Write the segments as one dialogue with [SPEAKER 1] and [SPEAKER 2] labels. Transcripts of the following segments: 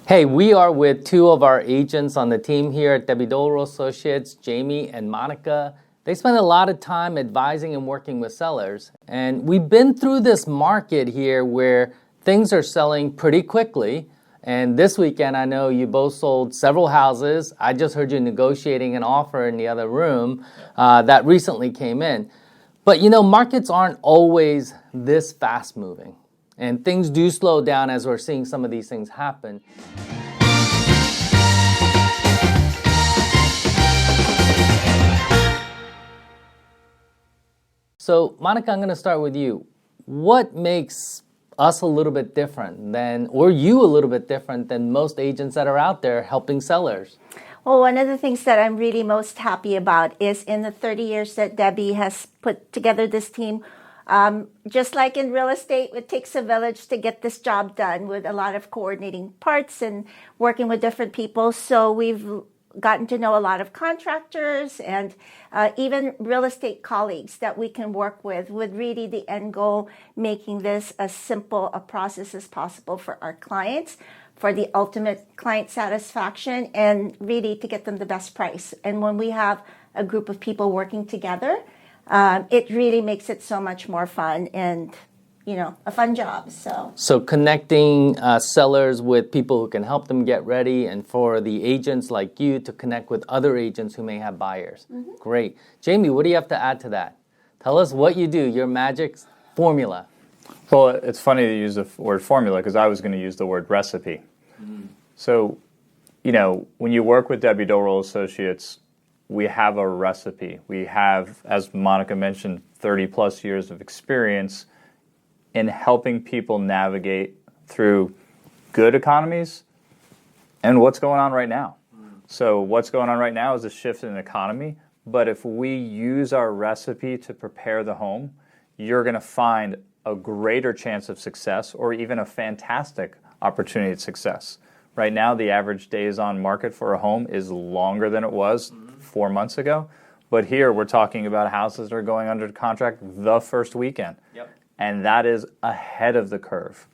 [SPEAKER 1] Hey, we are with two of our agents on the team here at Debbie Doğrul Associates, Jamie and Monica. They spend a lot of time advising and working with sellers. And we've been through this market here where things are selling pretty quickly. And this weekend, I know you both sold several houses. I just heard you negotiating an offer in the other room that recently came in. But you know, markets aren't always this fast moving. And things do slow down as we're seeing some of these things happen. So, Monica, I'm going to start with you. What makes us a little bit different than, or you a little bit different than most agents that are out there helping sellers?
[SPEAKER 2] Well, one of the things that I'm really most happy about is in the 30 years that Debbie has put together this team, just like in real estate, it takes a village to get this job done with a lot of coordinating parts and working with different people. So we've gotten to know a lot of contractors and even real estate colleagues that we can work with really the end goal, making this as simple a process as possible for our clients, for the ultimate client satisfaction, and really to get them the best price. And when we have a group of people working together, it really makes it so much more fun and, you know, a fun job. So
[SPEAKER 1] connecting sellers with people who can help them get ready, and for the agents like you to connect with other agents who may have buyers. Mm-hmm. Great. Jamie, what do you have to add to that? Tell us what you do, your magic formula.
[SPEAKER 3] Well, it's funny to use the word formula because I was going to use the word recipe. Mm. So, you know, when you work with Debbie Doğrul Associates, we have a recipe. We have, as Monica mentioned, 30 plus years of experience in helping people navigate through good economies and what's going on right now. So what's going on right now is a shift in the economy, but if we use our recipe to prepare the home, you're going to find a greater chance of success or even a fantastic opportunity at success. Right now, the average days on market for a home is longer than it was 4 months ago. But here we're talking about houses that are going under contract the first weekend. Yep. And that is ahead of the curve.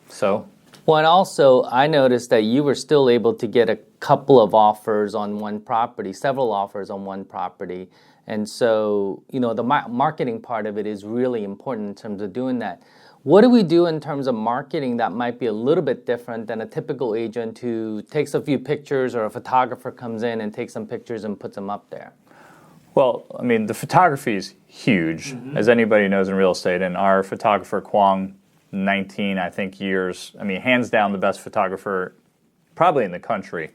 [SPEAKER 3] So,
[SPEAKER 1] well, and also I noticed that you were still able to get a couple of offers on one property, several offers on one property. And so, you know, the marketing part of it is really important in terms of doing that. What do we do in terms of marketing that might be a little bit different than a typical agent who takes a few pictures, or a photographer comes in and takes some pictures and puts them up there?
[SPEAKER 3] Well, I mean, the photography is huge, as anybody knows in real estate. And our photographer, Kwong, 19, I think, years, I mean, hands down the best photographer probably in the country.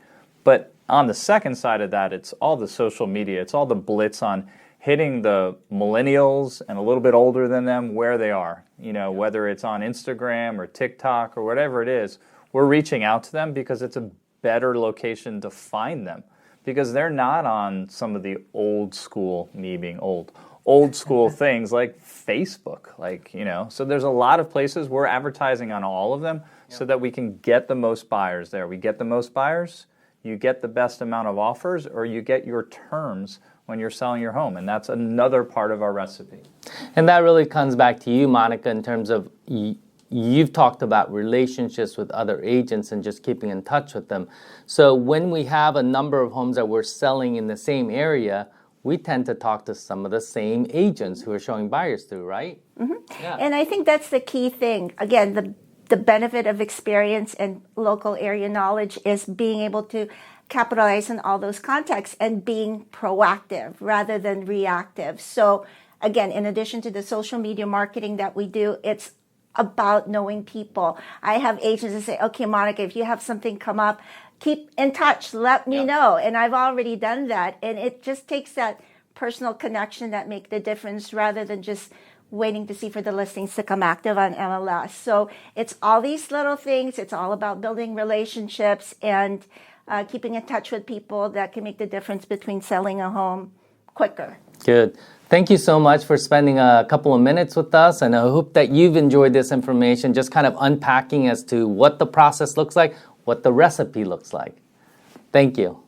[SPEAKER 3] But on the second side of that, it's all the social media. It's all the blitz on hitting the millennials and a little bit older than them where they are. You know, whether it's on Instagram or TikTok or whatever it is, we're reaching out to them because it's a better location to find them. Because they're not on some of the old school, me being old school things like Facebook, like, you know. So there's a lot of places we're advertising on all of them so that we can get the most buyers there. We get the most buyers, you get the best amount of offers, or you get your terms when you're selling your home. And that's another part of our recipe.
[SPEAKER 1] And that really comes back to you, Monica, in terms of you've talked about relationships with other agents and just keeping in touch with them. So when we have a number of homes that we're selling in the same area, we tend to talk to some of the same agents who are showing buyers through, right?
[SPEAKER 2] Mm-hmm. Yeah. And I think that's the key thing. Again, the benefit of experience and local area knowledge is being able to capitalize on all those contacts and being proactive rather than reactive. So again, in addition to the social media marketing that we do, it's about knowing people. I have agents that say, okay, Monica, if you have something come up, keep in touch, let me know. And I've already done that. And it just takes that personal connection that make the difference rather than just waiting to see for the listings to come active on MLS. So it's all these little things. It's all about building relationships and keeping in touch with people that can make the difference between selling a home quicker.
[SPEAKER 1] Good. Thank you so much for spending a couple of minutes with us, and I hope that you've enjoyed this information, just kind of unpacking as to what the process looks like, what the recipe looks like. Thank you.